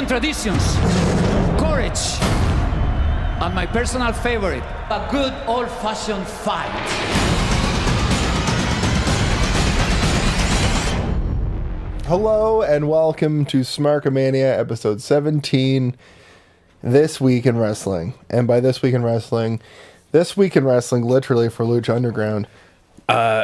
American traditions, courage, and my personal favorite, a good old-fashioned fight. Hello and welcome to Smarkamania episode 17, This Week in Wrestling. And by This Week in Wrestling literally for Lucha Underground.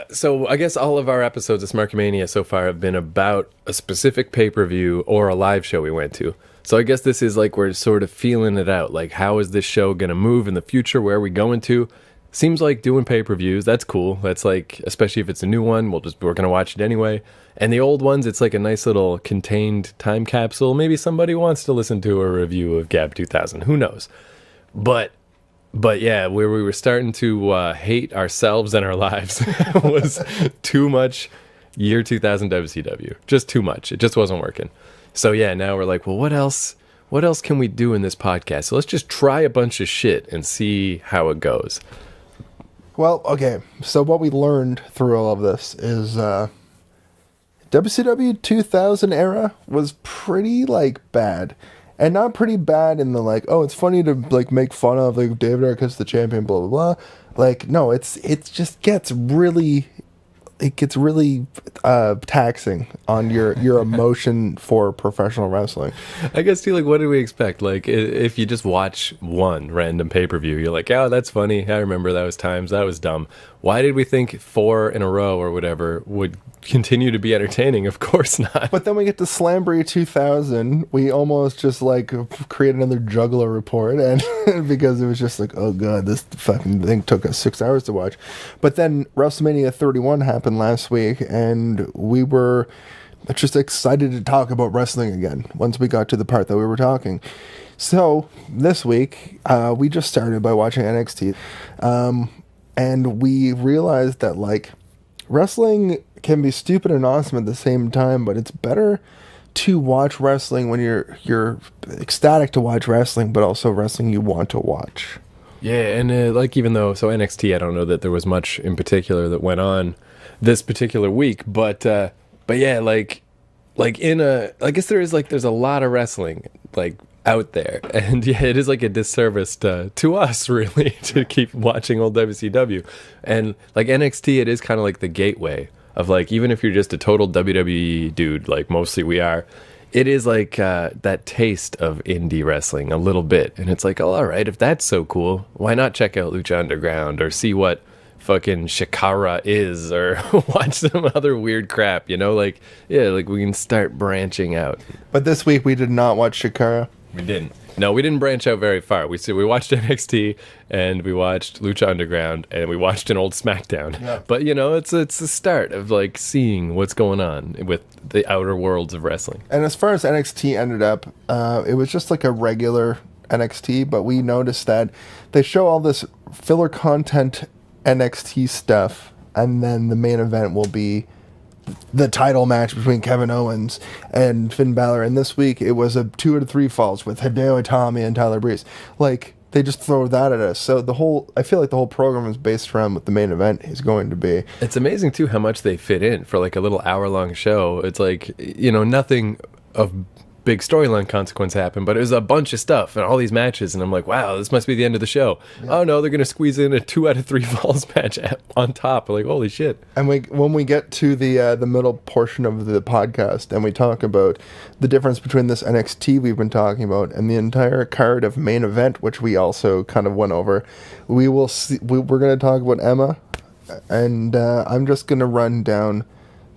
So I guess all of our episodes of Smarkamania so far have been about a specific pay-per-view or a live show we went to. So I guess this is like we're sort of feeling it out. Like, how is this show going to move in the future? Where are we going to? Seems like doing pay-per-views, that's cool. That's like, especially if it's a new one, we're going to watch it anyway. And the old ones, it's like a nice little contained time capsule. Maybe somebody wants to listen to a review of Gab 2000. Who knows? But yeah, where we were starting to hate ourselves and our lives was too much year 2000 WCW. Just too much. It just wasn't working. So yeah, now we're like, well, what else can we do in this podcast? So let's just try a bunch of shit and see how it goes. Well, okay, so what we learned through all of this is WCW 2000 era was pretty, bad. And not pretty bad in the, it's funny to, make fun of, David Arquette's the champion, blah, blah, blah. No, it just gets really... It gets really taxing on your emotion for professional wrestling. I guess, too, what do we expect? If you just watch one random pay-per-view, you're like, oh, that's funny. I remember those times. That was dumb. Why did we think 4 in a row or whatever would continue to be entertaining? Of course not. But then we get to Slamboree 2000. We almost just, create another Juggalo report, and because it was just oh, God, this fucking thing took us 6 hours to watch. But then WrestleMania 31 happened last week, and we were just excited to talk about wrestling again once we got to the part that we were talking. So this week, we just started by watching NXT, and we realized that wrestling can be stupid and awesome at the same time, but it's better to watch wrestling when you're ecstatic to watch wrestling, but also wrestling you want to watch. Yeah, and even though NXT, I don't know that there was much in particular that went on this particular week, but yeah, I guess there's a lot of wrestling out there, and yeah, it is a disservice to us really to keep watching old WCW, and NXT, it is kind of the gateway of even if you're just a total WWE dude, mostly we are. It is that taste of indie wrestling a little bit, and it's oh, all right, if that's so cool, why not check out Lucha Underground or see what fucking Shikara is, or watch some other weird crap, we can start branching out. But this week we did not watch Shikara. We didn't. No, we didn't branch out very far. We watched NXT, and we watched Lucha Underground, and we watched an old SmackDown. Yeah. But it's the start of seeing what's going on with the outer worlds of wrestling. And as far as NXT ended up, it was just a regular NXT, but we noticed that they show all this filler content NXT stuff, and then the main event will be the title match between Kevin Owens and Finn Balor. And this week it was a 2 out of 3 falls with Hideo Itami and Tyler Breeze. They just throw that at us. So I feel like the whole program is based around what the main event is going to be. It's amazing too how much they fit in for a little hour-long show. It's nothing of big storyline consequence happened, but it was a bunch of stuff and all these matches, and I'm wow, this must be the end of the show. Yeah. Oh no, they're gonna squeeze in a 2 out of 3 falls match on top. Holy shit. And when we get to the middle portion of the podcast and we talk about the difference between this NXT we've been talking about and the entire card of main event, which we also kind of went over, we're gonna talk about Emma, and I'm just gonna run down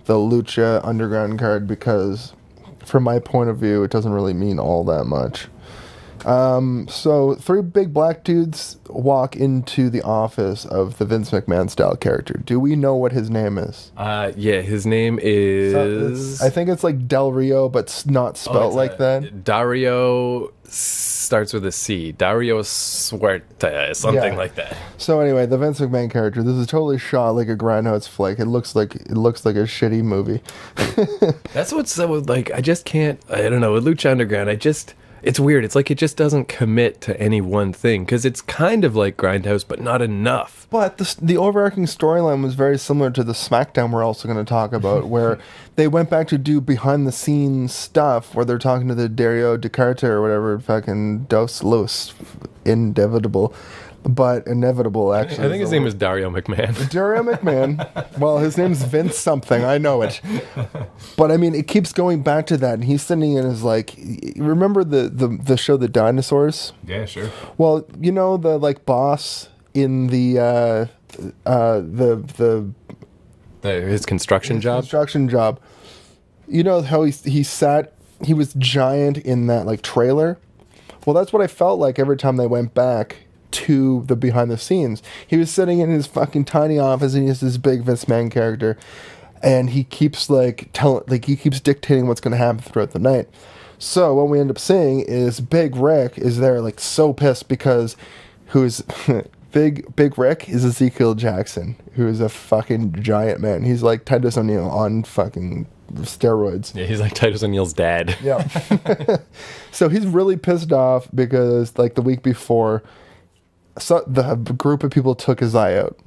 the Lucha Underground card because from my point of view, it doesn't really mean all that much. So 3 big black dudes walk into the office of the Vince McMahon style character. Do we know what his name is? Yeah, his name is... I think it's Del Rio, but not spelled like that. Dario starts with a C. Dario Suerte, something like that. So anyway, the Vince McMahon character, this is totally shot like a grindhouse flick. It looks like a shitty movie. That's what's so I just can't. I don't know, with Lucha Underground, It's weird. It's like it just doesn't commit to any one thing because it's kind of like Grindhouse, but not enough. But the overarching storyline was very similar to the SmackDown we're also going to talk about, where they went back to do behind the scenes stuff where they're talking to the Dario Ducarte or whatever, fucking Dos Los, inevitable. But inevitable, actually. I think his name is Dario McMahon. Dario McMahon. Well, his name's Vince something. I know it. But I mean, it keeps going back to that, and he's sitting in his like. Remember the show The Dinosaurs? Yeah, sure. Well, you know the like boss in the His construction job. Construction job. You know how he sat. He was giant in that like trailer. Well, that's what I felt like every time they went back to the behind the scenes. He was sitting in his fucking tiny office and he has this big Vince McMahon character, and he keeps he keeps dictating what's going to happen throughout the night. So what we end up seeing is Big Rick is there like so pissed because who's Big Rick is Ezekiel Jackson, who is a fucking giant man. He's like Titus O'Neil on fucking steroids. Yeah, he's like Titus O'Neil's dad. Yeah. So he's really pissed off because like the week before, so the group of people took his eye out.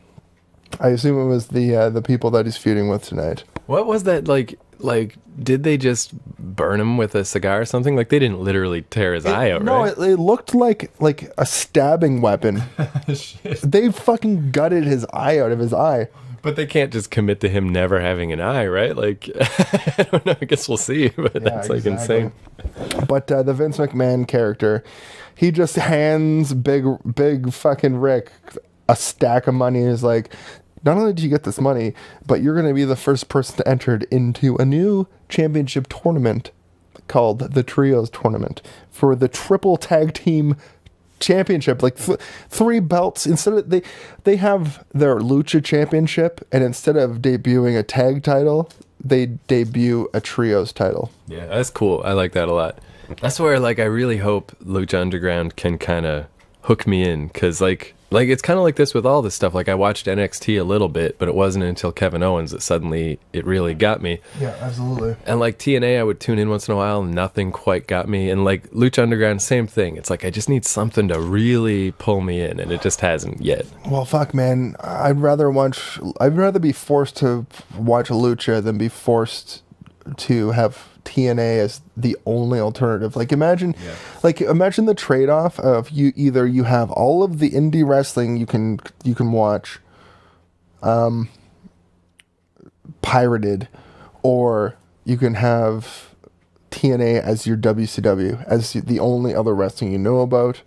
I assume it was the people that he's feuding with tonight. What was that like? Like, did they just burn him with a cigar or something? Like, they didn't literally tear his eye out, right? No, it looked like a stabbing weapon. They fucking gutted his eye out of his eye. But they can't just commit to him never having an eye, right? Like, I don't know. I guess we'll see. But that's like insane. But the Vince McMahon character, he just hands big fucking Rick a stack of money. He's like, not only did you get this money, but you're going to be the first person to enter into a new championship tournament called the Trios Tournament for the triple tag team championship. Like three belts. Instead of they have their Lucha championship, and instead of debuting a tag title, they debut a Trios title. Yeah, that's cool. I like that a lot. That's where like I really hope Lucha Underground can kind of hook me in, because like it's kind of like this with all this stuff. Like I watched NXT a little bit, but it wasn't until Kevin Owens that suddenly it really got me. Yeah, absolutely. And like TNA, I would tune in once in a while, and nothing quite got me. And like Lucha Underground, same thing. It's like I just need something to really pull me in, and it just hasn't yet. Well, fuck, man. I'd rather be forced to watch Lucha than be forced to have TNA as the only alternative. Like imagine the trade-off of you have all of the indie wrestling you can watch pirated, or you can have TNA as your WCW, as the only other wrestling you know about.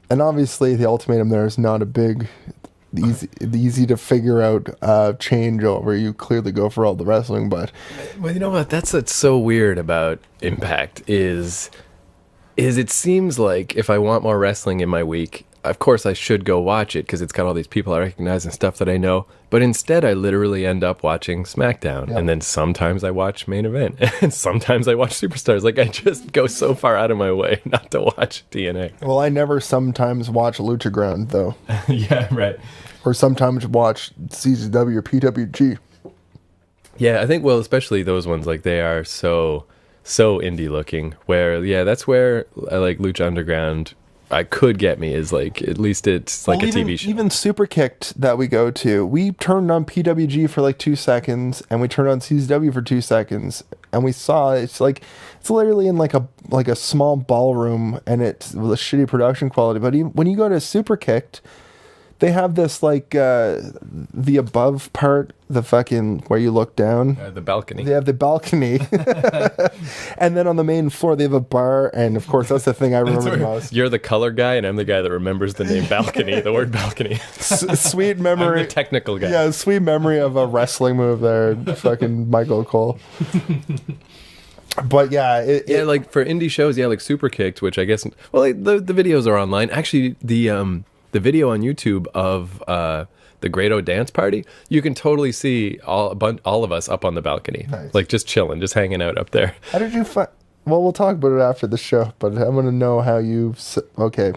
And obviously the ultimatum there is not a big easy to figure out changeover. You clearly go for all the wrestling, but well, you know what? That's what's so weird about Impact is it seems like if I want more wrestling in my week, of course I should go watch it because it's got all these people I recognize and stuff that I know. But instead, I literally end up watching SmackDown, and then sometimes I watch Main Event, and sometimes I watch Superstars. Like I just go so far out of my way not to watch TNA. Well, I never sometimes watch Lucha Ground though. Yeah, right. Or sometimes watch CZW or PWG. Yeah, I think, well, especially those ones, like they are so indie looking, where, yeah, that's where I like Lucha Underground. I could get me is like, at least it's like a TV show. Even Super Kicked that we go to, we turned on PWG for like 2 seconds, and we turned on CZW for 2 seconds, and we saw it's literally in like a small ballroom, and it's with a shitty production quality. But when you go to Super Kicked, they have this like the above part, the fucking where you look down. The balcony. They have the balcony. And then on the main floor, they have a bar. And of course, that's the thing I remember the most. You're the color guy, and I'm the guy that remembers the name balcony, the word balcony. Sweet memory. I'm the technical guy. Yeah, sweet memory of a wrestling move there. Fucking Michael Cole. But yeah. Like for indie shows, yeah, like Super Kicked, which I guess, well, like, the videos are online. Actually, the video on YouTube of the Grado Dance Party, you can totally see all of us up on the balcony. Nice. Like just chilling, just hanging out up there. How did you find... Well, we'll talk about it after the show, but I'm going to know how you... Okay.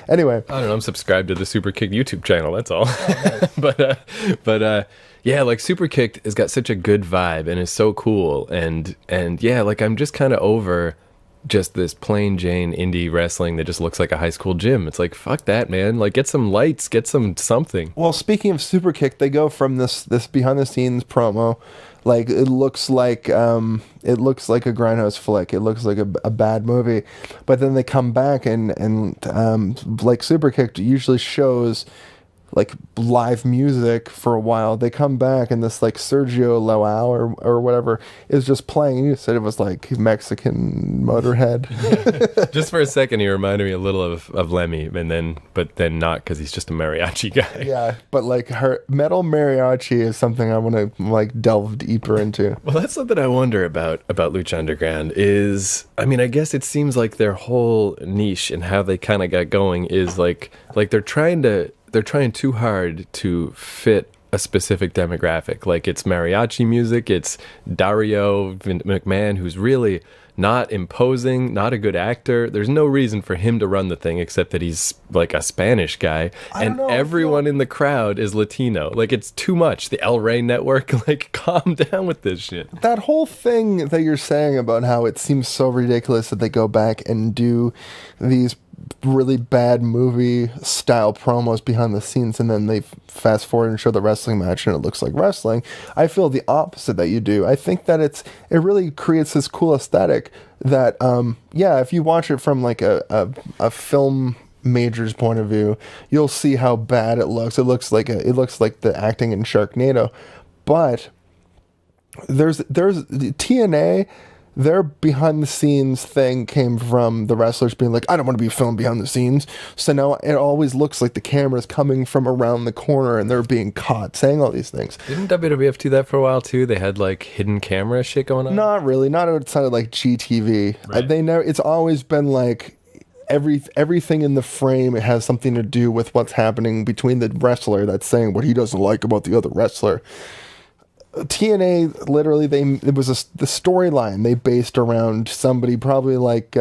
Anyway. I don't know, I'm subscribed to the Super Kicked YouTube channel, that's all. Oh, nice. but yeah, like Super Kicked has got such a good vibe and is so cool. And yeah, like I'm just kind of over just this plain Jane indie wrestling that just looks like a high school gym. It's like, fuck that, man. Like, get some lights, get something. Well, speaking of Superkick, they go from this behind the scenes promo, like it looks like a grindhouse flick. It looks like a bad movie, but then they come back and like Superkick usually shows like live music for a while. They come back and this like Sergio Leao or whatever is just playing. You said it was like Mexican Motorhead. Just for a second, he reminded me a little of Lemmy, but then not, because he's just a mariachi guy. Yeah, but like her metal mariachi is something I want to like delve deeper into. Well, that's something I wonder about Lucha Underground is, I mean, I guess it seems like their whole niche and how they kind of got going is like they're trying too hard to fit a specific demographic. Like, it's mariachi music, it's Dario McMahon, who's really not imposing, not a good actor. There's no reason for him to run the thing except that he's like a Spanish guy, and everyone in the crowd is Latino. Like, it's too much. The El Rey Network, like, calm down with this shit. That whole thing that you're saying about how it seems so ridiculous that they go back and do these really bad movie style promos behind the scenes and then they fast forward and show the wrestling match and it looks like wrestling. I feel the opposite that you do. I think that it really creates this cool aesthetic that if you watch it from like a film major's point of view, you'll see how bad it looks. It looks like the acting in Sharknado. But there's the TNA. Their behind the scenes thing came from the wrestlers being like, I don't want to be filmed behind the scenes. So now it always looks like the camera's coming from around the corner and they're being caught saying all these things. Didn't WWF do that for a while too? They had like hidden camera shit going on? Not really. Not outside of like GTV. Right. It's always been like everything in the frame has something to do with what's happening between the wrestler that's saying what he doesn't like about the other wrestler. TNA, literally, the storyline they based around somebody probably like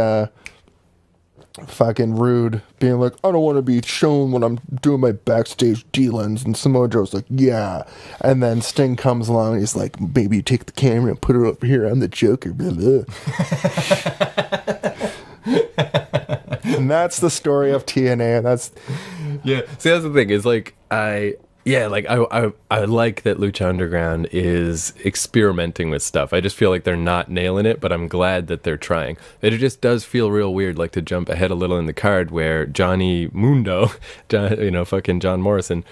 fucking Rude being like, I don't want to be shown when I'm doing my backstage dealings, and Samoa Joe's like, yeah, and then Sting comes along and he's like, maybe you take the camera and put it over here, I'm the Joker, blah, blah. And that's the story of TNA. That's See, that's the thing, is like I like that Lucha Underground is experimenting with stuff. I just feel like they're not nailing it, but I'm glad that they're trying. It just does feel real weird, like, to jump ahead a little in the card where Johnny Mundo, fucking John Morrison,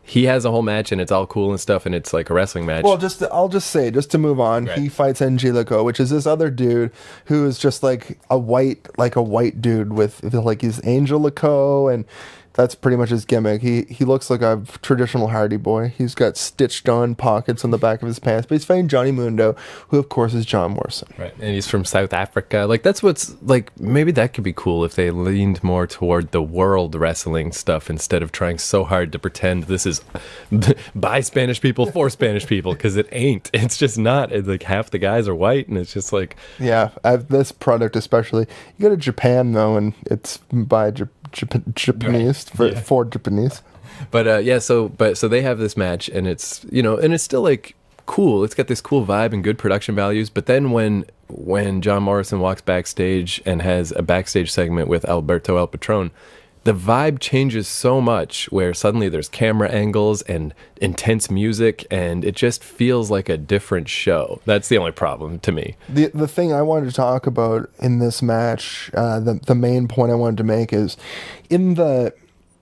he has a whole match and it's all cool and stuff and it's like a wrestling match. Well, I'll just say, to move on, right. He fights Angelico, which is this other dude who is just like a white dude with like his Angelico, and that's pretty much his gimmick. He looks like a traditional Hardy Boy. He's got stitched on pockets on the back of his pants, but he's fighting Johnny Mundo, who of course is John Morrison. Right, and he's from South Africa. Like, that's what's like. Maybe that could be cool if they leaned more toward the world wrestling stuff instead of trying so hard to pretend this is by Spanish people for Spanish people, because it ain't. It's just not. It's like half the guys are white, and it's just like, yeah. This product especially, you go to Japan though, and it's by Japanese for Japanese. But so they have this match, and it's and it's still like cool. It's got this cool vibe and good production values. But then when John Morrison walks backstage and has a backstage segment with Alberto El Patron, the vibe changes so much, where suddenly there's camera angles and intense music, and it just feels like a different show. That's the only problem to me. The thing I wanted to talk about in this match, the main point I wanted to make is in the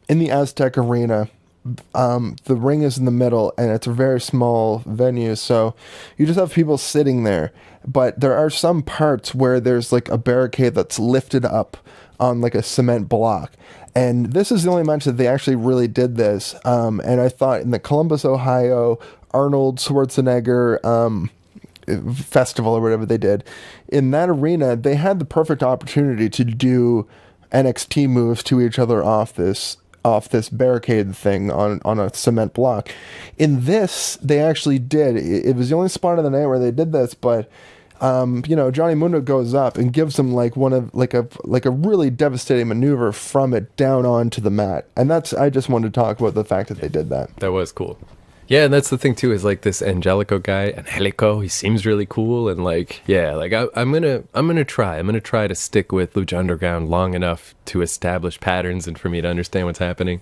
Aztec Arena, the ring is in the middle and it's a very small venue, so you just have people sitting there. But there are some parts where there's like a barricade that's lifted up on like a cement block. And this is the only match that they actually really did this. And I thought in the Columbus, Ohio, Arnold Schwarzenegger festival or whatever they did, in that arena, they had the perfect opportunity to do NXT moves to each other off this barricade thing on a cement block. In this, they actually did. It was the only spot of the night where they did this, but Johnny Mundo goes up and gives him like a really devastating maneuver from it down onto the mat. And I just wanted to talk about the fact that they did that. That was cool. Yeah, and that's the thing too, is like this Angelico, he seems really cool, and like, yeah, like I'm gonna try to stick with Lucha Underground long enough to establish patterns and for me to understand what's happening.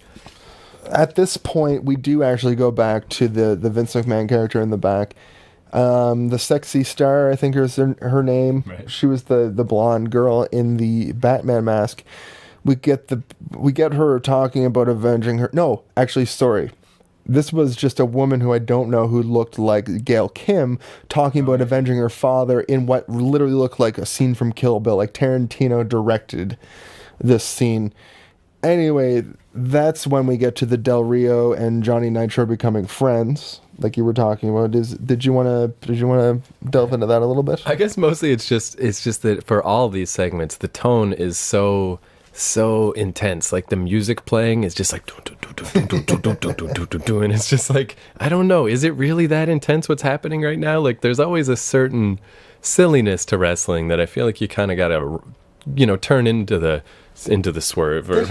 At this point, we do actually go back to the Vince McMahon character in the back. The sexy star, I think is her name. Right. She was the blonde girl in the Batman mask. We get her talking about avenging her. No, actually, sorry. This was just a woman who I don't know who looked like Gail Kim talking about avenging her father in what literally looked like a scene from Kill Bill. Like Tarantino directed this scene. Anyway, that's when we get to the Del Rio and Johnny Nitro becoming friends, like you were talking about. Did you want to delve into that a little bit? I guess mostly it's just that for all these segments, the tone is so intense. Like the music playing is just like and it's just like, I don't know, is it really that intense what's happening right now? Like there's always a certain silliness to wrestling that I feel like you kind of gotta, turn into the swerve. Or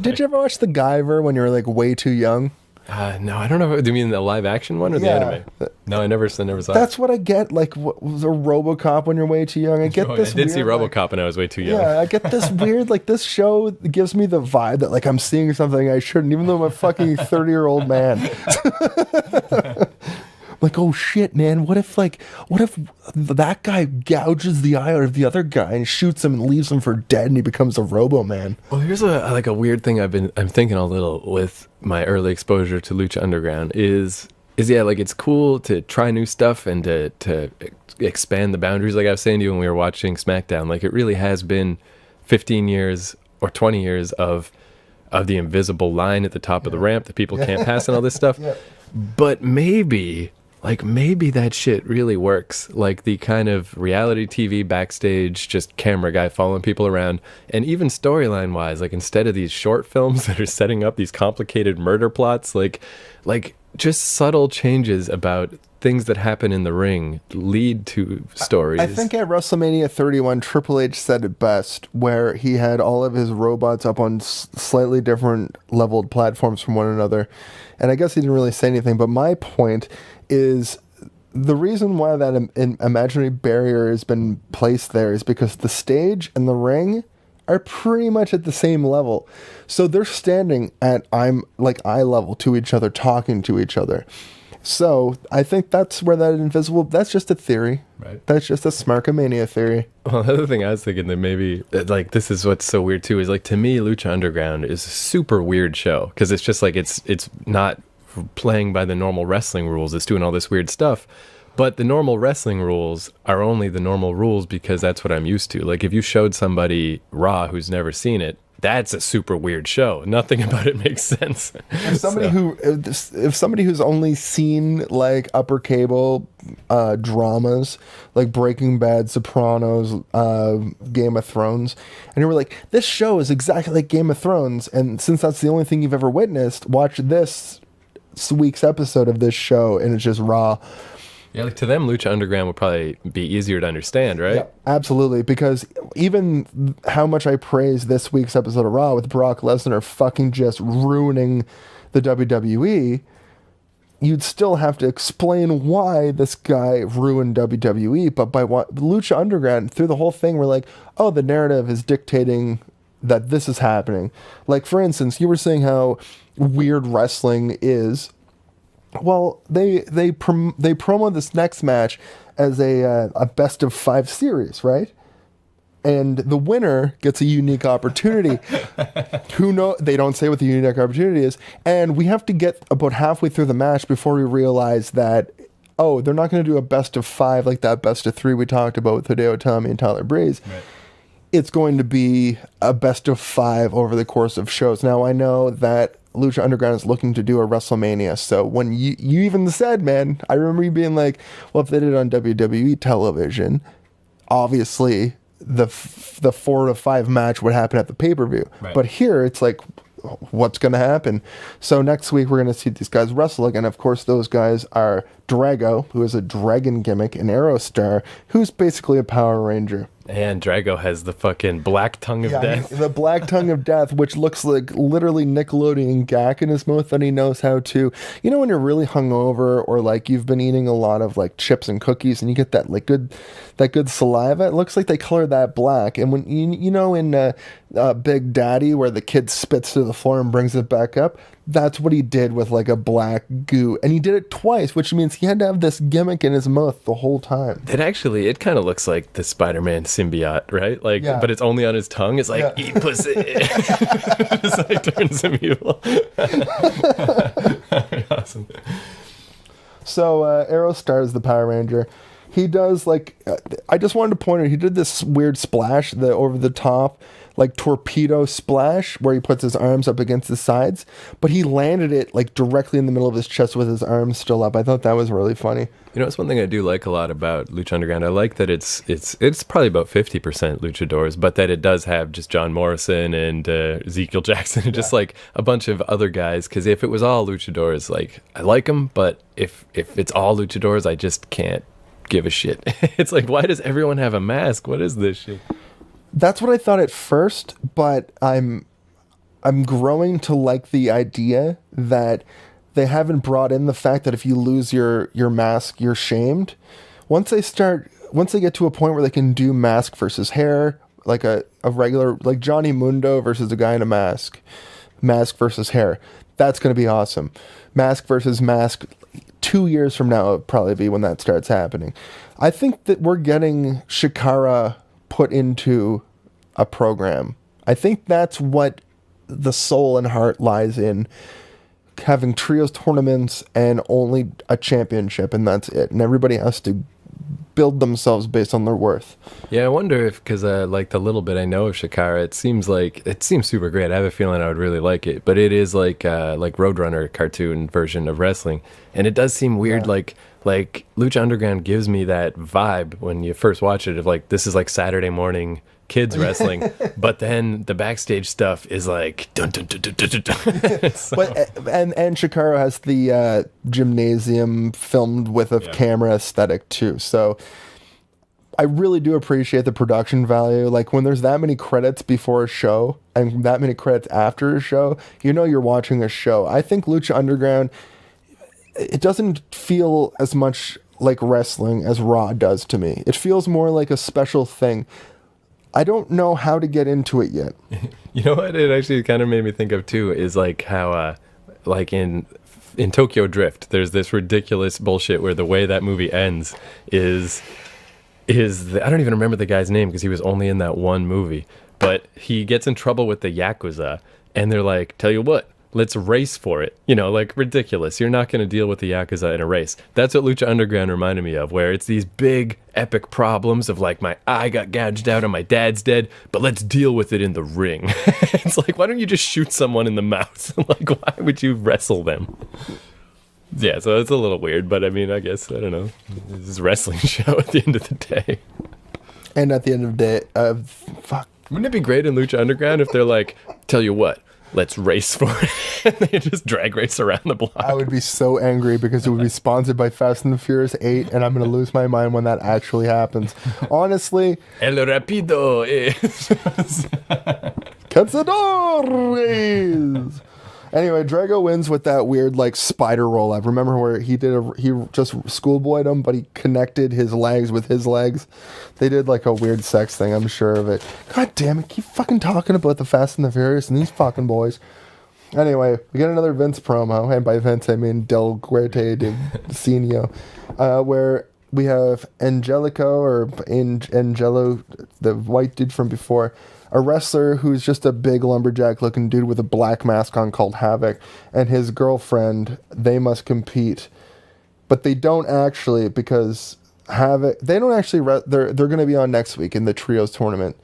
Did you ever watch The Guyver when you were like way too young? No, I don't know. Do you mean the live action one or the anime? No, I never saw That's what I get. Like, what was a RoboCop when you're way too young? I get this. I did see weird, RoboCop when I was way too young. Yeah, I get this weird. Like, this show gives me the vibe that like I'm seeing something I shouldn't, even though I'm a fucking 30-year-old man. Like, oh shit, man! What if that guy gouges the eye out of the other guy and shoots him and leaves him for dead, and he becomes a Robo Man? Well, here's a weird thing I'm thinking a little with my early exposure to Lucha Underground is yeah, like it's cool to try new stuff and to expand the boundaries. Like I was saying to you when we were watching SmackDown, like it really has been 15 years or 20 years of the invisible line at the top of the ramp that people can't pass and all this stuff. Yeah. But maybe that shit really works. Like the kind of reality TV backstage, just camera guy following people around. And even storyline wise, like instead of these short films that are setting up these complicated murder plots, like just subtle changes about things that happen in the ring lead to stories. I think at WrestleMania 31, Triple H said it best, where he had all of his robots up on slightly different leveled platforms from one another. And I guess he didn't really say anything, but my point is the reason why that imaginary barrier has been placed there is because the stage and the ring are pretty much at the same level. So they're standing at eye level to each other, talking to each other. So I think that's where that invisible, that's just a theory. Right. That's just a Smarkamania theory. Well, the other thing I was thinking that maybe, like, this is what's so weird too, is like, to me, Lucha Underground is a super weird show. Because it's just like, it's not playing by the normal wrestling rules. It's doing all this weird stuff. But the normal wrestling rules are only the normal rules because that's what I'm used to. Like, if you showed somebody Raw who's never seen it, that's a super weird show. Nothing about it makes sense. If somebody who's only seen like upper cable dramas like Breaking Bad, Sopranos, Game of Thrones, and you were like, this show is exactly like Game of Thrones, and since that's the only thing you've ever witnessed, watch this week's episode of this show, and it's just Raw. Yeah, like to them, Lucha Underground would probably be easier to understand, right? Yeah, absolutely, because even how much I praise this week's episode of Raw with Brock Lesnar fucking just ruining the WWE, you'd still have to explain why this guy ruined WWE, but by what Lucha Underground, through the whole thing, we're like, oh, the narrative is dictating that this is happening. Like, for instance, you were saying how weird wrestling is. Well, they promo this next match as a best of 5 series, right? And the winner gets a unique opportunity. They don't say what the unique opportunity is. And we have to get about halfway through the match before we realize that, oh, they're not going to do a best of 5 like that best of 3 we talked about with Hideo Itami and Tyler Breeze. Right. It's going to be a best of 5 over the course of shows. Now, I know that Lucha Underground is looking to do a WrestleMania. So when you even said, man, I remember you being like, well, if they did it on WWE television, obviously the 4 to 5 match would happen at the pay-per-view. Right. But here it's like, what's going to happen? So next week we're going to see these guys wrestle again. Of course, those guys are Drago, who is a dragon gimmick, and Aerostar, who's basically a Power Ranger. And Drago has the fucking black tongue of death. The black tongue of death, which looks like literally Nickelodeon gack in his mouth that he knows how to. You know when you're really hungover or like you've been eating a lot of like chips and cookies and you get that like good saliva? It looks like they color that black. And when you know in Big Daddy where the kid spits to the floor and brings it back up, that's what he did with like a black goo. And he did it twice, which means he had to have this gimmick in his mouth the whole time. It kind of looks like the Spider-Man symbiote, right? Like, Yeah. but it's only on his tongue. It's like, eat pussy. It's like turns him evil. Awesome. So Aerostar is the Power Ranger. He does like I just wanted to point out he did this weird splash, the over the top like torpedo splash where he puts his arms up against the sides, but he landed it like directly in the middle of his chest with his arms still up. I thought that was really funny. You know, it's one thing I do like a lot about Lucha Underground. I like that it's probably about 50% luchadors, but that it does have just John Morrison and Ezekiel Jackson and just like a bunch of other guys. Because if it was all luchadors, like I like them, but if it's all luchadors, I just can't give a shit. It's like, why does everyone have a mask? What is this shit? That's what I thought at first, but I'm growing to like the idea that they haven't brought in the fact that if you lose your mask, you're shamed. Once they get to a point where they can do mask versus hair, like a regular, like Johnny Mundo versus a guy in a mask versus hair, that's going to be awesome. Mask versus mask, 2 years from now, it'll probably be when that starts happening. I think that we're getting Shikara put into a program. I think that's what the soul and heart lies in, having trios tournaments and only a championship, and that's it. And everybody has to build themselves based on their worth. Yeah, I wonder if, because like the little bit I know of Shikara, it seems super great. I have a feeling I would really like it, but it is like Roadrunner cartoon version of wrestling, and it does seem weird. Yeah. Like Lucha Underground gives me that vibe when you first watch it of like, this is like Saturday morning kids wrestling, but then the backstage stuff is like dun, dun, dun, dun, dun, dun. So, and Shikara has the gymnasium filmed with a camera aesthetic too. So I really do appreciate the production value. Like when there's that many credits before a show and that many credits after a show, you know you're watching a show. I think Lucha Underground, it doesn't feel as much like wrestling as Raw does to me. It feels more like a special thing. I don't know how to get into it yet. you know what it actually kind of made me think of too is like how like in Tokyo Drift, there's this ridiculous bullshit where the way that movie ends is I don't even remember the guy's name because he was only in that one movie, but he gets in trouble with the Yakuza and they're like, tell you what, let's race for it. You know, like ridiculous. You're not going to deal with the Yakuza in a race. That's what Lucha Underground reminded me of, where it's these big epic problems of like, my eye got gouged out and my dad's dead, but let's deal with it in the ring. It's like, why don't you just shoot someone in the mouth? Like, why would you wrestle them? Yeah, so it's a little weird, but I mean, I guess, I don't know. This is a wrestling show at the end of the day. And at the end of the day, fuck. Wouldn't it be great in Lucha Underground if they're like, tell you what, let's race for it. And they just drag race around the block. I would be so angry because it would be sponsored by Fast and the Furious 8, and I'm going to lose my mind when that actually happens. Honestly, El Rapido is... Cazadores! Anyway, Drago wins with that weird like spider roll up. Remember where he just schoolboyed him, but he connected his legs with his legs. They did like a weird sex thing, I'm sure of it. God damn it, keep fucking talking about the Fast and the Furious and these fucking boys. Anyway, we get another Vince promo, and by Vince I mean Del Guerte de Senio, where we have Angelo, the white dude from before, a wrestler who's just a big lumberjack looking dude with a black mask on called Havoc, and his girlfriend. They must compete, but they don't actually, because Havoc, they don't actually, they're going to be on next week in the trios tournament,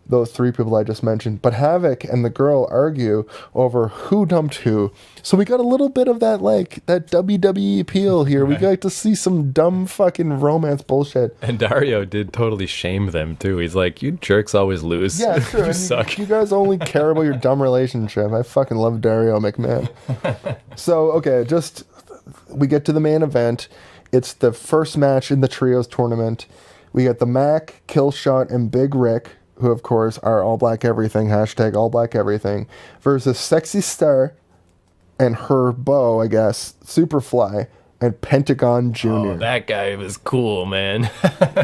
those three people I just mentioned, but Havoc and the girl argue over who dumped who. So we got a little bit of that, like, that WWE appeal here. We got to see some dumb fucking romance bullshit. And Dario did totally shame them, too. He's like, you jerks always lose. Yeah, true. You suck. You guys only care about your dumb relationship. I fucking love Dario McMahon. So, okay, we get to the main event, It's the first match in the trios tournament. We got the Mac, Killshot, and Big Rick, who of course are All Black Everything, hashtag All Black Everything, versus Sexy Star and her beau, I guess, Superfly, and Pentagon Jr. Oh, that guy was cool, man.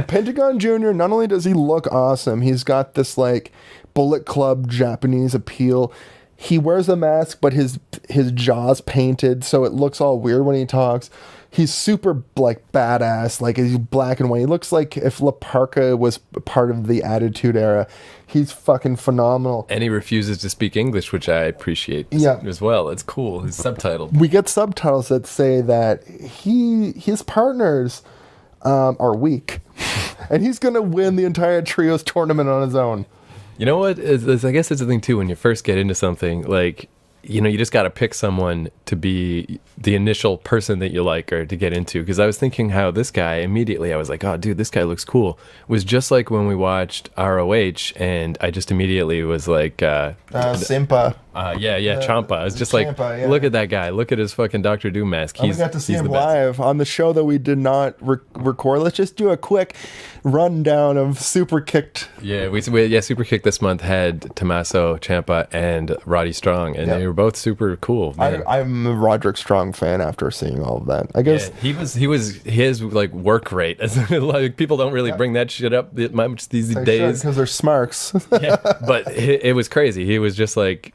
Pentagon Jr., not only does he look awesome, he's got this like Bullet Club Japanese appeal. He wears a mask, but his jaw's painted, so it looks all weird when he talks. He's super like badass, like he's black and white. He looks like if La Parka was part of the Attitude Era. He's fucking phenomenal. And he refuses to speak English, which I appreciate as well. It's cool. He's subtitled. We get subtitles that say that his partners are weak, and he's gonna win the entire trios tournament on his own. You know what? I guess it's the thing too. When you first get into something, like, you know, you just got to pick someone to be the initial person that you like or to get into. Because I was thinking how this guy, immediately I was like, oh, dude, this guy looks cool. It was just like when we watched ROH, and I just immediately was like... Simpa. Champa. I was just Ciampa, like, yeah. look at that guy. Look at his fucking Dr. Doom mask. We got to see he's him the best. live on the show that we did not record. Let's just do a quick rundown of Super Kicked. Yeah, Super Kick this month had Tommaso Ciampa and Roddy Strong, and they were both super cool. Man. I'm a Roderick Strong fan after seeing all of that. I guess he was his like work rate. Like, people don't really bring that shit up much these days because they're smarks. Yeah, but it was crazy. He was just like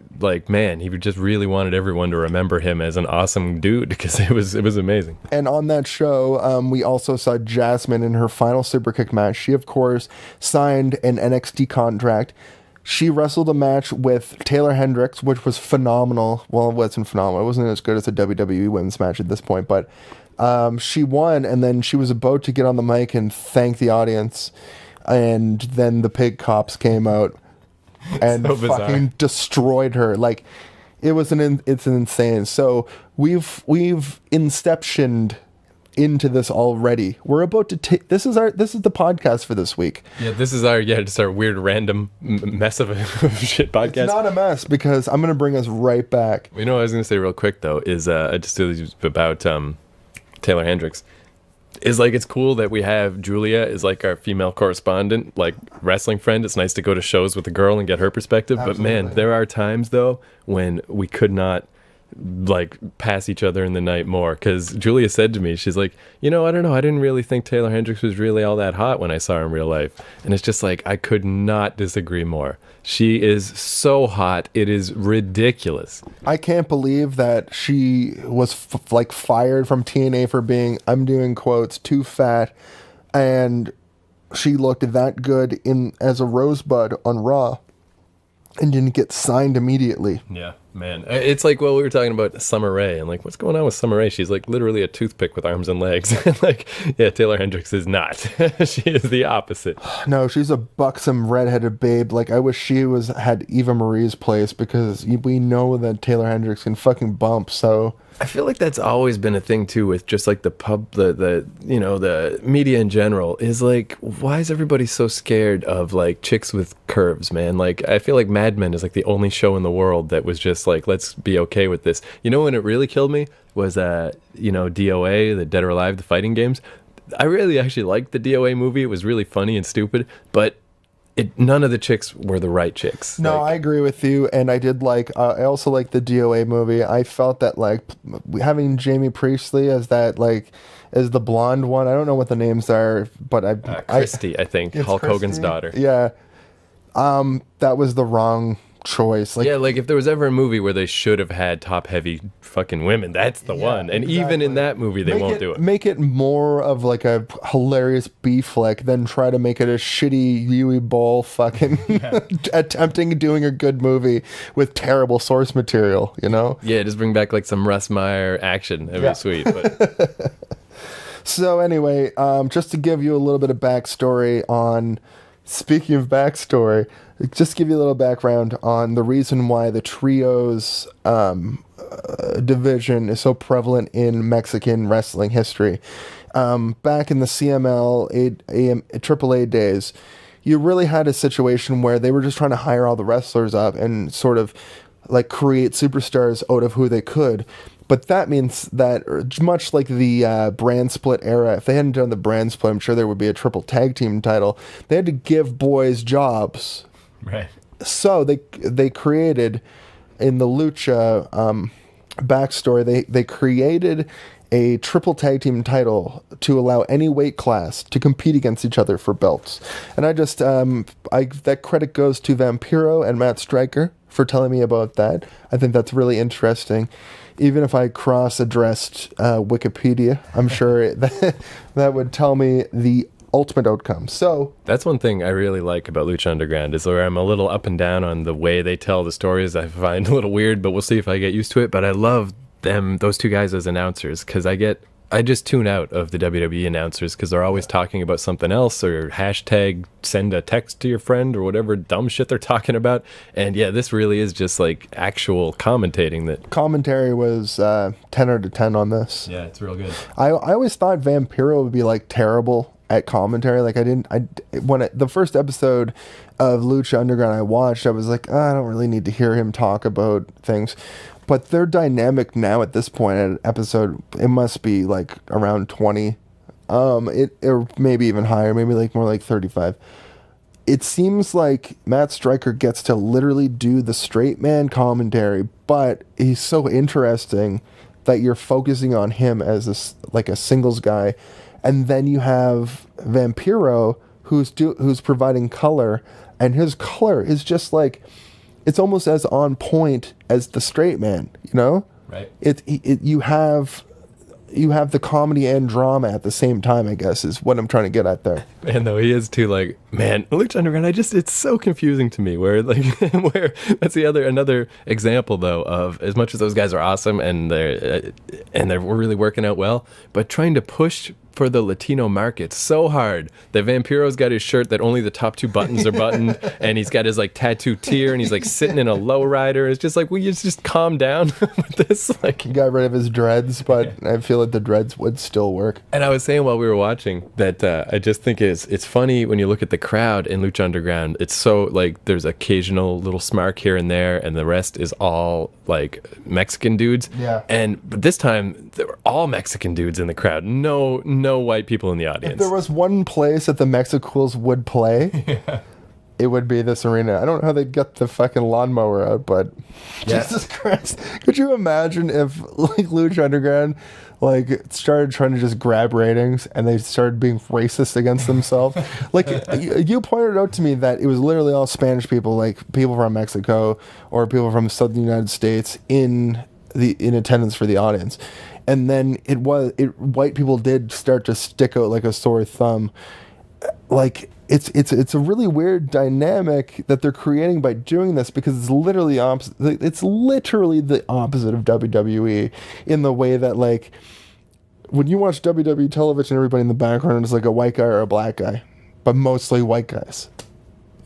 man, he just really wanted everyone to remember him as an awesome dude, because it was amazing. And on that show, we also saw Jasmine in her final Super Kick match. She, of course, signed an NXT contract. She wrestled a match with Taylor Hendricks, which was phenomenal. Well, it wasn't phenomenal. It wasn't as good as a WWE Women's match at this point, but she won, and then she was about to get on the mic and thank the audience, and then the pig cops came out and So bizarre. fucking destroyed her. Like, it's insane. So we've inceptioned into this already. We're about to take this is the podcast for this week. Yeah, this is our weird random mess of a shit podcast. It's not a mess, because I'm gonna bring us right back. You know what I was gonna say real quick though is about Taylor Hendricks. Is like, it's cool that we have Julia is like our female correspondent, like wrestling friend. It's nice to go to shows with a girl and get her perspective. Absolutely. But man, there are times though when we could not like pass each other in the night more, because Julia said to me, she's like, I don't know, I didn't really think Taylor Hendricks was really all that hot when I saw her in real life. And it's just like, I could not disagree more. She is so hot, it is ridiculous. I can't believe that she was fired from TNA for being, I'm doing quotes, too fat, and she looked that good as a rosebud on Raw and didn't get signed immediately. Yeah, man. It's like, well, we were talking about Summer Rae, and like, what's going on with Summer Rae? She's like literally a toothpick with arms and legs. Like, yeah, Taylor Hendricks is not. She is the opposite. No, she's a buxom redheaded babe. Like, I wish she had Eva Marie's place, because we know that Taylor Hendricks can fucking bump. So I feel like that's always been a thing too, with just like the media in general, is like, why is everybody so scared of like chicks with curves, man? Like, I feel like Mad Men is like the only show in the world that was just like, let's be okay with this. When it really killed me was DOA, the Dead or Alive, the fighting games. I really actually liked the DOA movie. It was really funny and stupid, but none of the chicks were the right chicks. no, I agree with you, and I did I also like the DOA movie. I felt that like having Jamie Priestley as the blonde one. I don't know what the names are, but Christy, I think, Hulk Hogan's daughter. Yeah, that was the wrong choice. Like, yeah, like if there was ever a movie where they should have had top-heavy fucking women, that's the one. And even in that movie, they won't do it. Make it more of like a hilarious B flick than try to make it a shitty Yui Ball fucking attempting doing a good movie with terrible source material, Yeah, just bring back like some Russ Meyer action. That'd be sweet. But So anyway, just to give you a little bit of backstory on, speaking of backstory, just give you a little background on the reason why the trios division is so prevalent in Mexican wrestling history. Back in the CML, AAA days, you really had a situation where they were just trying to hire all the wrestlers up and sort of like create superstars out of who they could. But that means that, much like the brand split era, if they hadn't done the brand split, I'm sure there would be a triple tag team title. They had to give boys jobs. Right. So they created, in the Lucha backstory, they created a triple tag team title to allow any weight class to compete against each other for belts. And I just, that credit goes to Vampiro and Matt Striker for telling me about that. I think that's really interesting. Even if I cross-addressed Wikipedia, I'm sure that would tell me the ultimate outcome. So that's one thing I really like about Lucha Underground, is where I'm a little up and down on the way they tell the stories. I find a little weird, but we'll see if I get used to it. But I love those two guys as announcers, because I just tune out of the WWE announcers because they're always talking about something else, or hashtag send a text to your friend, or whatever dumb shit they're talking about. And yeah, this really is just like actual commentating. That commentary was 10 out of 10 on this. Yeah, it's real good. I always thought Vampiro would be like terrible at commentary. Like the first episode of Lucha Underground I watched, I was like, I don't really need to hear him talk about things. But their dynamic now at this point at an episode, it must be like around 20, or maybe even higher, maybe like more like 35. It seems like Matt Striker gets to literally do the straight man commentary, but he's so interesting that you're focusing on him as a singles guy, and then you have Vampiro who's providing color, and his color is just like, it's almost as on point as the straight man, you know? Right. You have the comedy and drama at the same time, I guess, is what I'm trying to get at there. And though he is too, like, man, Lucha Underground, it's so confusing to me where that's another example though of, as much as those guys are awesome and they're really working out well, but trying to push for the Latino market so hard that Vampiro's got his shirt that only the top two buttons are buttoned, and he's got his like tattoo tier, and he's like sitting in a lowrider. It's just like, will you just calm down with this? Like, he got rid of his dreads, but I feel like the dreads would still work. And I was saying while we were watching that I just think it's funny when you look at the crowd in Lucha Underground. It's so like, there's occasional little smark here and there, and the rest is all like Mexican dudes. Yeah. But this time there were all Mexican dudes in the crowd. No white people in the audience. If there was one place that the Mexicools would play, it would be this arena. I don't know how they'd get the fucking lawnmower out, but Jesus Christ. Could you imagine if like Lucha Underground like started trying to just grab ratings and they started being racist against themselves? Like you pointed out to me that it was literally all Spanish people, like people from Mexico or people from the southern United States in attendance for the audience. And then white people did start to stick out like a sore thumb. Like it's a really weird dynamic that they're creating by doing this, because it's literally opposite. It's literally the opposite of WWE in the way that, like, when you watch WWE television, everybody in the background is like a white guy or a black guy, but mostly white guys.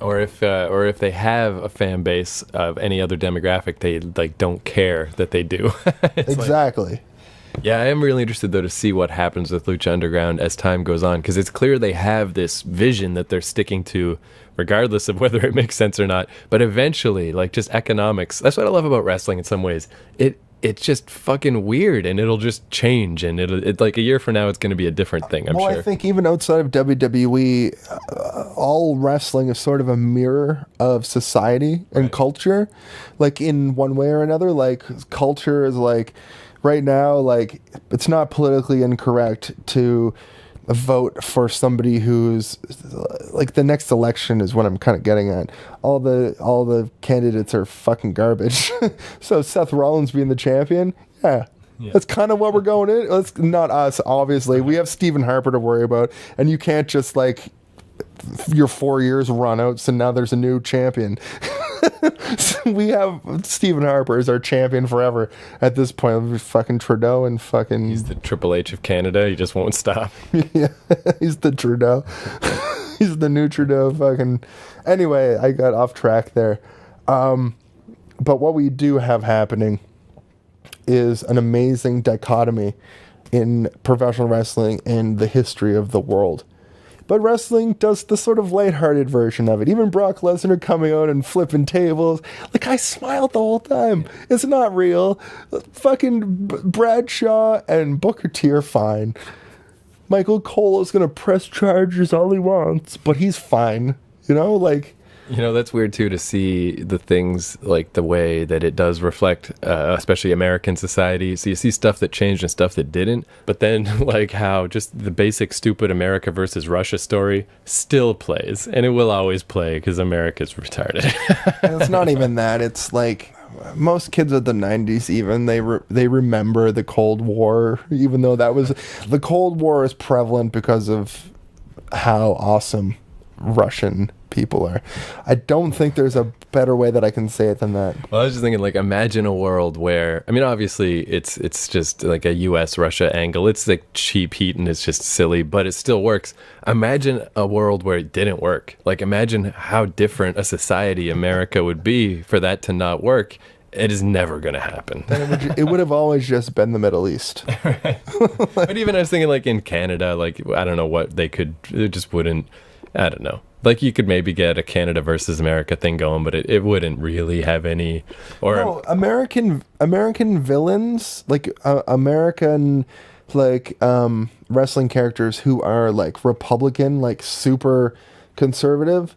Or if they have a fan base of any other demographic, they like don't care that they do. Exactly. Like, yeah, I am really interested, though, to see what happens with Lucha Underground as time goes on, because it's clear they have this vision that they're sticking to, regardless of whether it makes sense or not. But eventually, like, just economics, that's what I love about wrestling in some ways. It's just fucking weird, and it'll just change, and it like a year from now, it's going to be a different thing, I'm sure. Well, I think even outside of WWE, all wrestling is sort of a mirror of society and culture, like in one way or another. Like, culture is like, right now, like, it's not politically incorrect to vote for somebody who's like, the next election is what I'm kind of getting at. All the candidates are fucking garbage. So Seth Rollins being the champion, yeah. That's kind of what we're going in. It's not us, obviously. We have Stephen Harper to worry about, and you can't just like your 4 years run out, so now there's a new champion. So we have Stephen Harper as our champion forever at this point. Fucking Trudeau and fucking... He's the Triple H of Canada. He just won't stop. Yeah, he's the Trudeau. He's the new Trudeau. Fucking... Anyway, I got off track there. But what we do have happening is an amazing dichotomy in professional wrestling and the history of the world. But wrestling does the sort of lighthearted version of it. Even Brock Lesnar coming out and flipping tables. Like, I smiled the whole time. It's not real. Fucking Bradshaw and Booker T are fine. Michael Cole is going to press charges all he wants, but he's fine. You know, like... You know, that's weird, too, to see the things, like, the way that it does reflect, especially American society. So you see stuff that changed and stuff that didn't. But then, like, how just the basic stupid America versus Russia story still plays. And it will always play because America's retarded. And it's not even that. It's like... Most kids of the 90s even, they remember the Cold War, even though that was... The Cold War is prevalent because of how awesome Russian people are. I don't think there's a better way that I can say it than that. Well, I was just thinking, like, imagine a world where, I mean, obviously it's just like a US-Russia angle. It's like cheap heat and it's just silly, but it still works. Imagine a world where it didn't work. Like, imagine how different a society America would be for that to not work. It is never going to happen. It would have always just been the Middle East. But even I was thinking, like, in Canada, like, I don't know what they could, it just wouldn't, I don't know. Like, you could maybe get a Canada versus America thing going, but it wouldn't really have any... Or no, American villains, like American, like, wrestling characters who are, like, Republican, like, super conservative,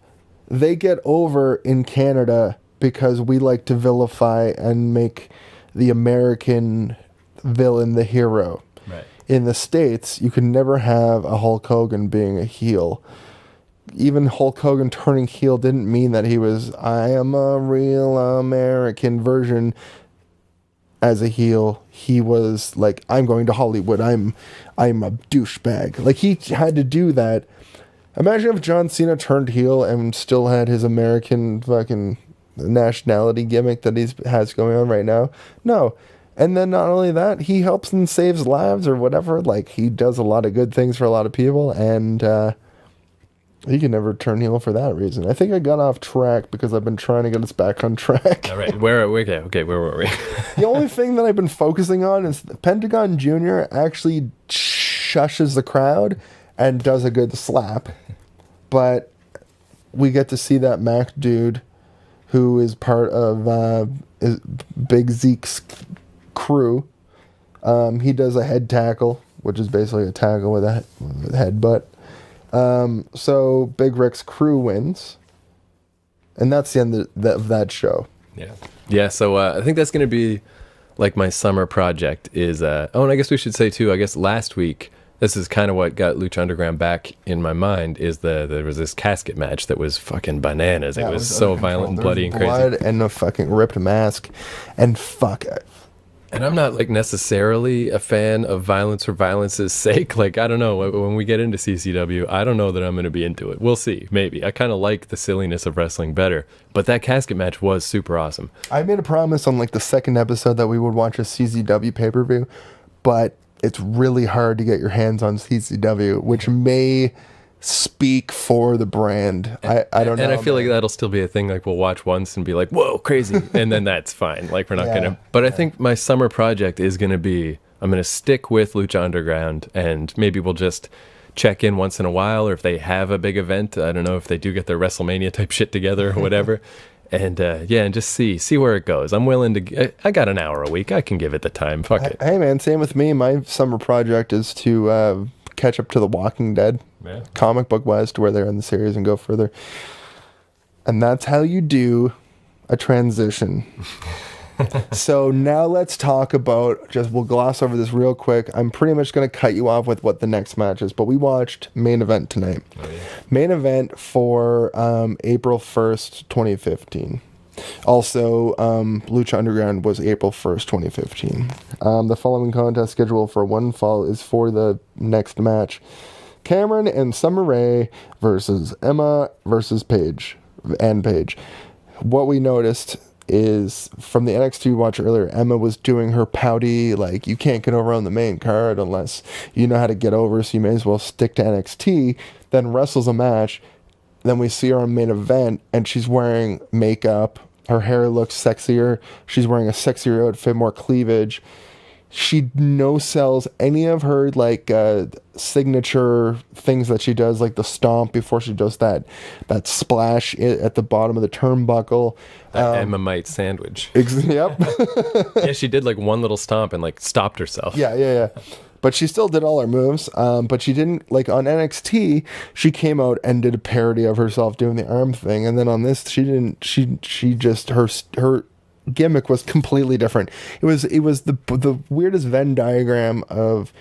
they get over in Canada because we like to vilify and make the American villain the hero. Right. In the States, you can never have a Hulk Hogan being a heel. Even Hulk Hogan turning heel didn't mean that he was, I am a real American version as a heel. He was like, I'm going to Hollywood. I'm a douchebag. Like, he had to do that. Imagine if John Cena turned heel and still had his American fucking nationality gimmick that he has going on right now. No. And then not only that, he helps and saves lives or whatever. Like, he does a lot of good things for a lot of people, and he can never turn heel for that reason. I think I got off track because I've been trying to get us back on track. All right, where were we? The only thing that I've been focusing on is Pentagon Jr. actually shushes the crowd and does a good slap. But we get to see that Mac dude who is part of Big Zeke's crew. He does a head tackle, which is basically a tackle with a headbutt. So Big Rick's crew wins, and that's the end of that show. Yeah. So I think that's going to be like my summer project is, and I guess we should say too, I guess last week, this is kind of what got Lucha Underground back in my mind, is there was this casket match that was fucking bananas. It was so violent and bloody and crazy. Blood and a fucking ripped mask, and fuck it. And I'm not like necessarily a fan of violence for violence's sake. Like, I don't know, when we get into CCW, I don't know that I'm going to be into it. We'll see, maybe. I kind of like the silliness of wrestling better. But that casket match was super awesome. I made a promise on like the second episode that we would watch a CCW pay-per-view, but it's really hard to get your hands on CCW, which may speak for the brand. I don't know. And I feel like that'll still be a thing. Like, we'll watch once and be like, whoa, crazy. And then that's fine. Like, we're not going to. But I think my summer project is going to be, I'm going to stick with Lucha Underground, and maybe we'll just check in once in a while, or if they have a big event, I don't know, if they do get their WrestleMania type shit together or whatever. And and just see where it goes. I'm willing to. I got an hour a week. I can give it the time. Fuck it. Hey man, same with me. My summer project is to catch up to The Walking Dead, comic book wise, to where they're in the series and go further. And that's how you do a transition. So now let's talk about, we'll gloss over this real quick. I'm pretty much going to cut you off with what the next match is, but we watched Main Event tonight. Oh, yeah. Main Event for April 1st, 2015. Also, Lucha Underground was April 1st, 2015. The following contest schedule for one fall is for the next match. Cameron and Summer Rae versus Emma versus Paige. What we noticed is, from the NXT we watched earlier, Emma was doing her pouty, like, you can't get over on the main card unless you know how to get over, so you may as well stick to NXT. Then wrestles a match. Then we see her on Main Event, and she's wearing makeup. Her hair looks sexier. She's wearing a sexier outfit, more cleavage. she no-sells any of her like signature things that she does, like the stomp before she does that splash at the bottom of the turnbuckle. Emma sandwich. Yep. Yeah, she did like one little stomp and like stopped herself. Yeah. But she still did all her moves. But she didn't, like on NXT, she came out and did a parody of herself doing the arm thing. And then on this, she didn't. She just her gimmick was completely different. It was the weirdest Venn diagram of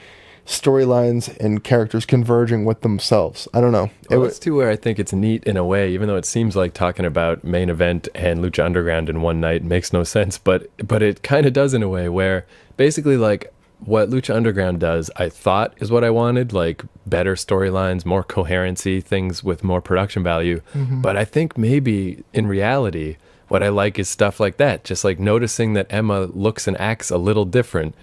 storylines and characters converging with themselves. I don't know. Well, that's too where I think it's neat in a way, even though it seems like talking about main event and Lucha Underground in one night makes no sense, but it kind of does in a way where basically like what Lucha Underground does, I thought is what I wanted, like better storylines, more coherency, things with more production value. But I think maybe in reality, what I like is stuff like that. Just like noticing that Emma looks and acts a little different.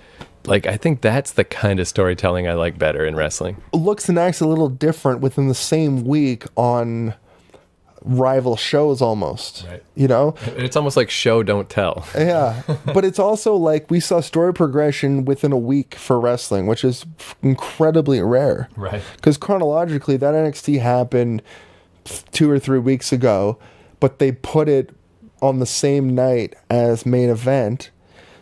Like, I think that's the kind of storytelling I like better in wrestling. Looks and acts a little different within the same week on rival shows almost. Right. You know? It's almost like show, don't tell. Yeah. But it's also like we saw story progression within a week for wrestling, which is incredibly rare. Right. Because chronologically, that NXT happened 2 or 3 weeks ago, but they put it on the same night as main event.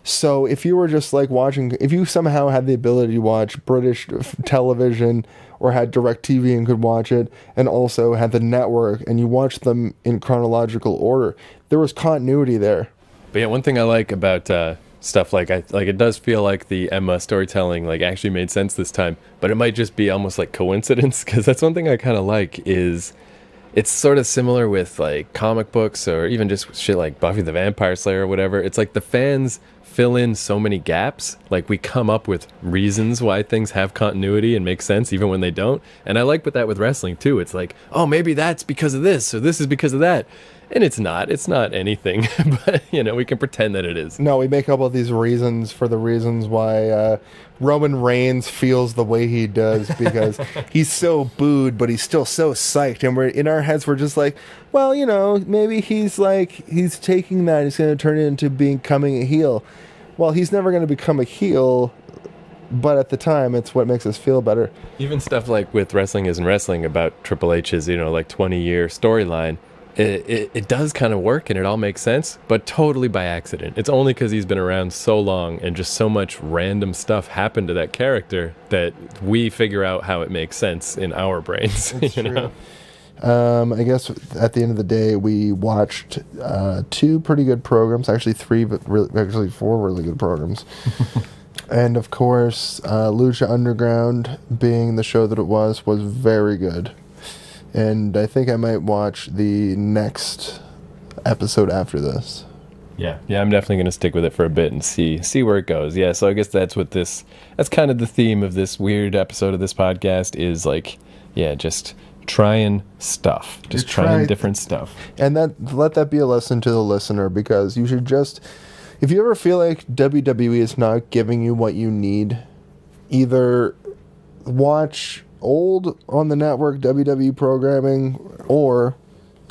So if you were just like watching, if you somehow had the ability to watch British television or had DirecTV and could watch it, and also had the network and you watched them in chronological order, there was continuity there. But yeah, one thing I like about stuff like it does feel like the Emma storytelling like actually made sense this time, but it might just be almost like coincidence, because that's one thing I kind of like is it's sort of similar with like comic books or even just shit like Buffy the Vampire Slayer or whatever. It's like the fans fill in so many gaps. Like we come up with reasons why things have continuity and make sense even when they don't. And I like that with wrestling too. It's like, oh, maybe that's because of this or this is because of that. And it's not anything, but you know, we can pretend that it is. No, we make up all these reasons for the reasons why Roman Reigns feels the way he does, because he's so booed, but he's still so psyched. And we're in our heads, we're just like, well, you know, maybe he's taking that, he's going to turn it into becoming a heel. Well, he's never going to become a heel, but at the time, it's what makes us feel better. Even stuff like with Wrestling Isn't Wrestling about Triple H's, you know, like 20-year storyline. It does kind of work and it all makes sense, but totally by accident. It's only because he's been around so long and just so much random stuff happened to that character that we figure out how it makes sense in our brains. That's you know? True. I guess at the end of the day, we watched 2 pretty good programs, actually 3, but actually 4 really good programs. And of course, Lucha Underground, being the show that it was very good. And I think I might watch the next episode after this. Yeah, I'm definitely going to stick with it for a bit and see where it goes. Yeah, so I guess that's kind of the theme of this weird episode of this podcast is like, yeah, just trying stuff. Just trying different stuff. And let that be a lesson to the listener, because you should just, if you ever feel like WWE is not giving you what you need, either watch old on the network WWE programming or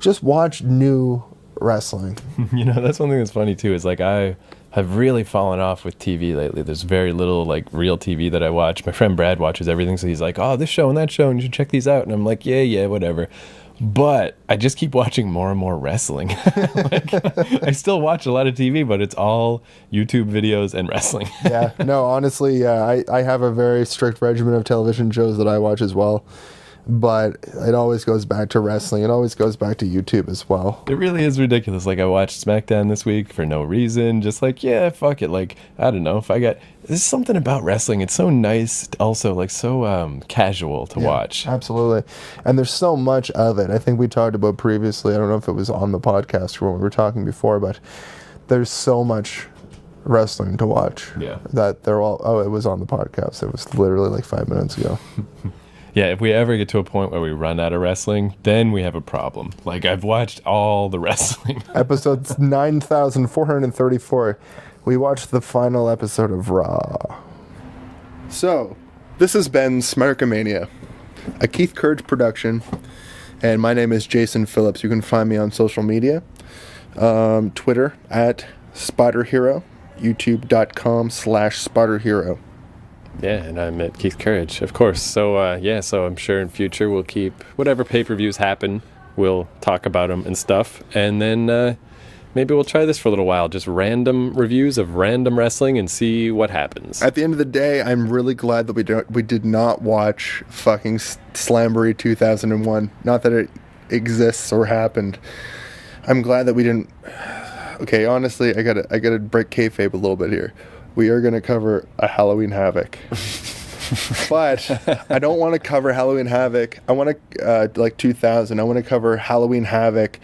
just watch new wrestling. You know, that's one thing that's funny too, is like I have really fallen off with TV lately. There's very little like real TV that I watch. My friend Brad watches everything, so he's like, oh, this show and that show, and you should check these out. And I'm like, yeah, whatever. But I just keep watching more and more wrestling. I still watch a lot of TV, but it's all YouTube videos and wrestling. Yeah, no, honestly, yeah, I have a very strict regimen of television shows that I watch as well. But it always goes back to wrestling. It always goes back to YouTube as well. It really is ridiculous. Like, I watched SmackDown this week for no reason. Just like, yeah, fuck it. Like, I don't know. There's something about wrestling. It's so nice, also, like, so casual to watch. Absolutely. And there's so much of it. I think we talked about previously. I don't know if it was on the podcast or when we were talking before, but there's so much wrestling to watch. Yeah. That they're all, it was on the podcast. It was literally like 5 minutes ago. Yeah, if we ever get to a point where we run out of wrestling, then we have a problem. Like, I've watched all the wrestling. Episode 9,434. We watched the final episode of Raw. So, this has been Smarkamania, a Keith Courage production, and my name is Jason Phillips. You can find me on social media, Twitter at SpiderHero, youtube.com/SparterHero. Yeah, and I'm at Keith Courage, of course. So, so I'm sure in future we'll keep whatever pay-per-views happen, we'll talk about them and stuff. And then maybe we'll try this for a little while, just random reviews of random wrestling and see what happens. At the end of the day, I'm really glad that we did not watch fucking Slamboree 2001. Not that it exists or happened. I'm glad that we didn't... Okay, honestly, I gotta break kayfabe a little bit here. We are going to cover a Halloween Havoc. But I don't want to cover Halloween Havoc. I want to, like 2000, I want to cover Halloween Havoc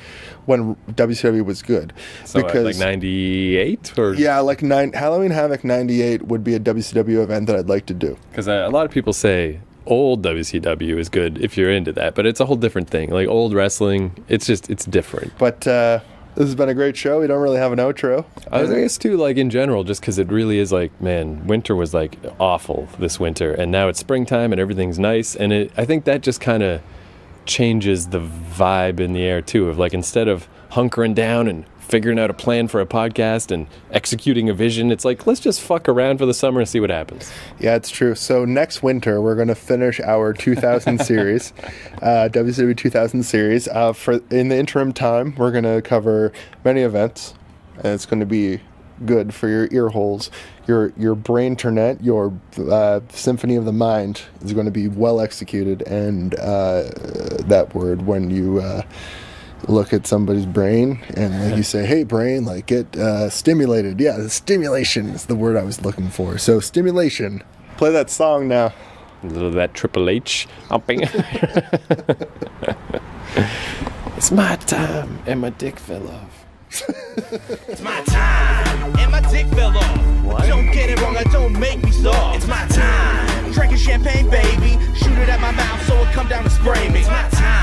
when WCW was good. So because, like 98? Or? Yeah, like Halloween Havoc 98 would be a WCW event that I'd like to do. Because a lot of people say old WCW is good if you're into that, but it's a whole different thing. Like old wrestling, it's different. But, this has been a great show. We don't really have an outro. I guess too, like in general, just because it really is like, man, winter was like awful this winter, and now it's springtime and everything's nice, and I think that just kind of changes the vibe in the air too. Of like instead of hunkering down and figuring out a plan for a podcast and executing a vision, it's like let's just fuck around for the summer and see what happens. Yeah, it's true. So next winter we're going to finish our 2000 series, WCW 2000 series. For in the interim time, we're going to cover many events, and it's going to be good for your ear holes. Your brain internet, your symphony of the mind is going to be well executed, and that word when you look at somebody's brain and like you say, hey brain, like get stimulated. Yeah, the stimulation is the word I was looking for. So stimulation. Play that song now. A little of that Triple H humping. It's my time and my dick fell off. It's my time and my dick fell off. What? Don't get it wrong, I don't make me soft. It's my time. Drinking champagne, baby. Shoot it at my mouth so it come down and spray me. It's my time.